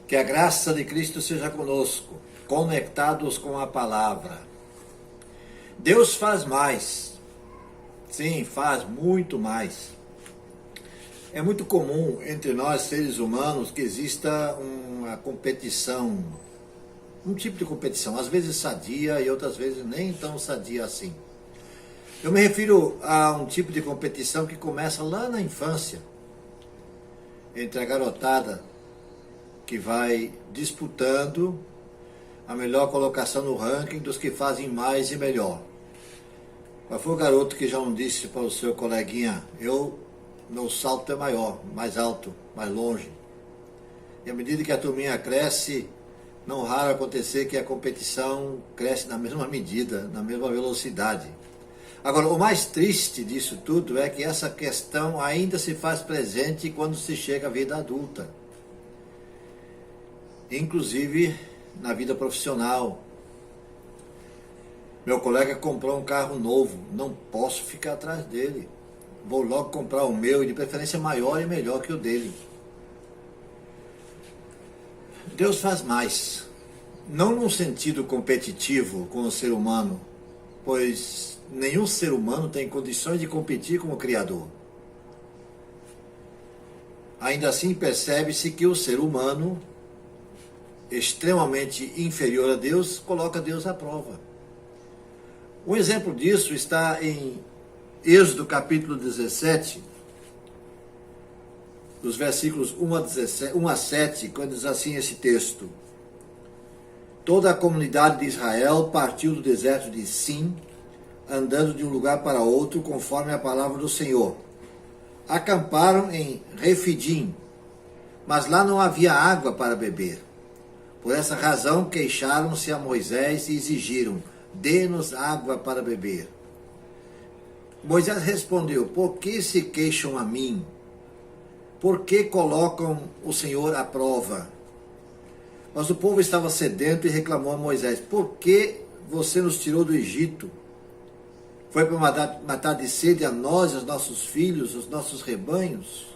Que a graça de Cristo seja conosco, conectados com a palavra. Deus faz mais. Sim, faz muito mais. É muito comum entre nós, seres humanos, que exista uma competição, um tipo de competição, às vezes sadia e outras vezes nem tão sadia assim. Eu me refiro a um tipo de competição que começa lá na infância, entre a garotada que vai disputando a melhor colocação no ranking dos que fazem mais e melhor. Qual foi o garoto que já não disse para o seu coleguinha: meu salto é maior, mais alto, mais longe? E à medida que a turminha cresce, não raro acontecer que a competição cresce na mesma medida, na mesma velocidade. Agora, o mais triste disso tudo é que essa questão ainda se faz presente quando se chega à vida adulta. Inclusive na vida profissional. Meu colega comprou um carro novo, não posso ficar atrás dele. Vou logo comprar o meu, e de preferência maior e melhor que o dele. Deus faz mais. Não num sentido competitivo com o ser humano, pois nenhum ser humano tem condições de competir com o Criador. Ainda assim, percebe-se que o ser humano, extremamente inferior a Deus, coloca Deus à prova. Um exemplo disso está em Êxodo capítulo 17, dos versículos 1 a 7, quando diz assim esse texto: Toda a comunidade de Israel partiu do deserto de Sim, andando de um lugar para outro, conforme a palavra do Senhor. Acamparam em Refidim, mas lá não havia água para beber. Por essa razão queixaram-se a Moisés e exigiram: dê-nos água para beber. Moisés respondeu: por que se queixam a mim? Por que colocam o Senhor à prova? Mas o povo estava sedento e reclamou a Moisés: por que você nos tirou do Egito? Foi para matar de sede a nós, os nossos filhos, os nossos rebanhos?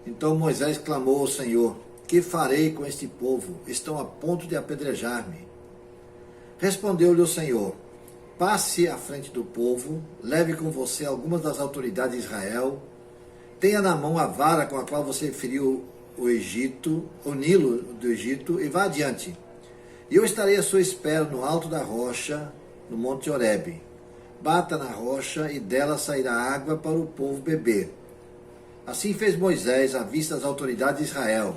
Então Moisés clamou ao Senhor: que farei com este povo? Estão a ponto de apedrejar-me. Respondeu-lhe o Senhor: passe à frente do povo, leve com você algumas das autoridades de Israel, tenha na mão a vara com a qual você feriu o Nilo do Egito, e vá adiante. E eu estarei à sua espera no alto da rocha, no monte Horebe. Bata na rocha e dela sairá água para o povo beber. Assim fez Moisés à vista das autoridades de Israel,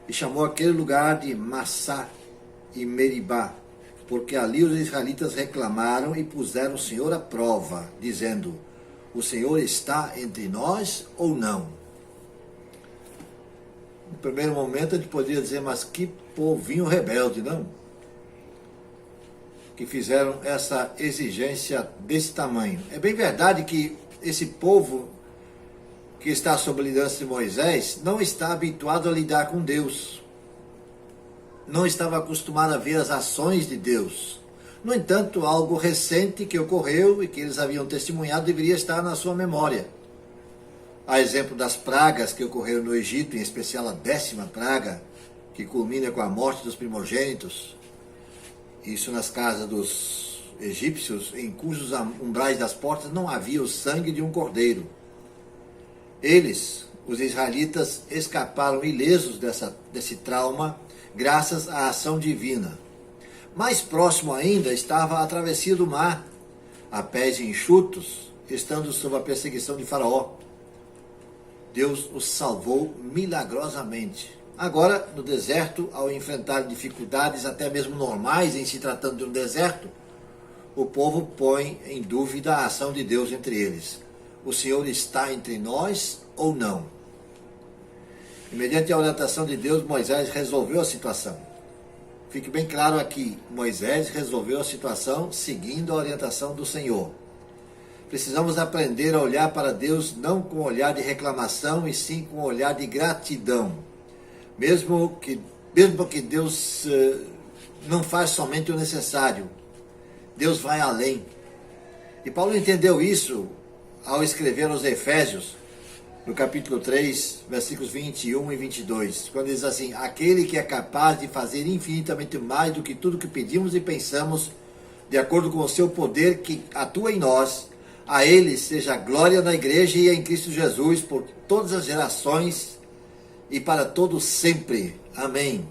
e chamou aquele lugar de Massá e Meribá, porque ali os israelitas reclamaram e puseram o Senhor à prova, dizendo: o Senhor está entre nós ou não? No primeiro momento a gente poderia dizer: mas que povinho rebelde, não? Que fizeram essa exigência desse tamanho. É bem verdade que esse povo que está sob a liderança de Moisés não está habituado a lidar com Deus. Não estava acostumado a ver as ações de Deus. No entanto, algo recente que ocorreu e que eles haviam testemunhado deveria estar na sua memória. A exemplo das pragas que ocorreram no Egito, em especial a 10ª praga, que culmina com a morte dos primogênitos. Isso nas casas dos egípcios, em cujos umbrais das portas não havia o sangue de um cordeiro. Eles, os israelitas, escaparam ilesos desse trauma, graças à ação divina. Mais próximo ainda estava a travessia do mar, a pés enxutos, estando sob a perseguição de Faraó. Deus os salvou milagrosamente. Agora, no deserto, ao enfrentar dificuldades até mesmo normais em se tratando de um deserto, o povo põe em dúvida a ação de Deus entre eles. O Senhor está entre nós ou não? E mediante a orientação de Deus, Moisés resolveu a situação. Fique bem claro aqui, Moisés resolveu a situação seguindo a orientação do Senhor. Precisamos aprender a olhar para Deus não com um olhar de reclamação, e sim com um olhar de gratidão. Mesmo que Deus não faz somente o necessário, Deus vai além. E Paulo entendeu isso ao escrever aos Efésios, no capítulo 3, versículos 21 e 22, quando diz assim: aquele que é capaz de fazer infinitamente mais do que tudo que pedimos e pensamos, de acordo com o seu poder que atua em nós, a ele seja a glória na igreja e em Cristo Jesus por todas as gerações e para todos sempre. Amém.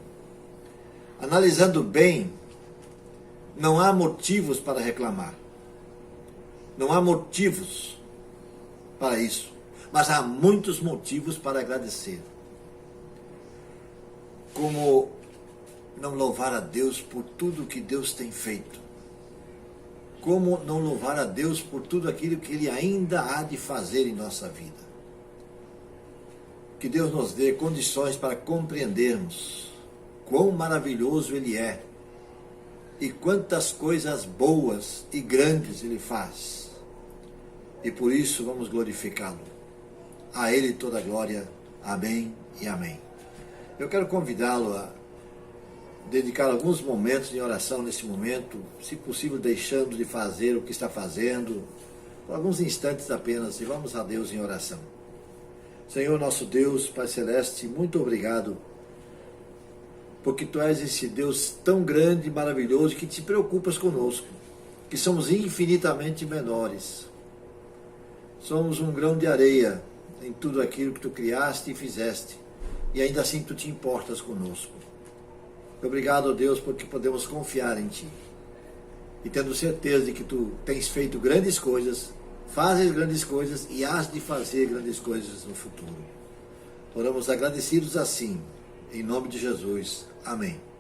Analisando bem, não há motivos para reclamar. Não há motivos para isso. Mas há muitos motivos para agradecer. Como não louvar a Deus por tudo que Deus tem feito? Como não louvar a Deus por tudo aquilo que Ele ainda há de fazer em nossa vida? Que Deus nos dê condições para compreendermos quão maravilhoso Ele é e quantas coisas boas e grandes Ele faz. E por isso vamos glorificá-lo. A Ele toda a glória. Amém e amém. Eu quero convidá-lo a dedicar alguns momentos de oração nesse momento, se possível deixando de fazer o que está fazendo, por alguns instantes apenas, e vamos a Deus em oração. Senhor nosso Deus, Pai Celeste, muito obrigado, porque Tu és esse Deus tão grande e maravilhoso que te preocupas conosco, que somos infinitamente menores. Somos um grão de areia em tudo aquilo que Tu criaste e fizeste, e ainda assim Tu te importas conosco. Obrigado, ó Deus, porque podemos confiar em Ti. E tendo certeza de que Tu tens feito grandes coisas, fazes grandes coisas e hás de fazer grandes coisas no futuro. Oramos agradecidos assim, em nome de Jesus. Amém.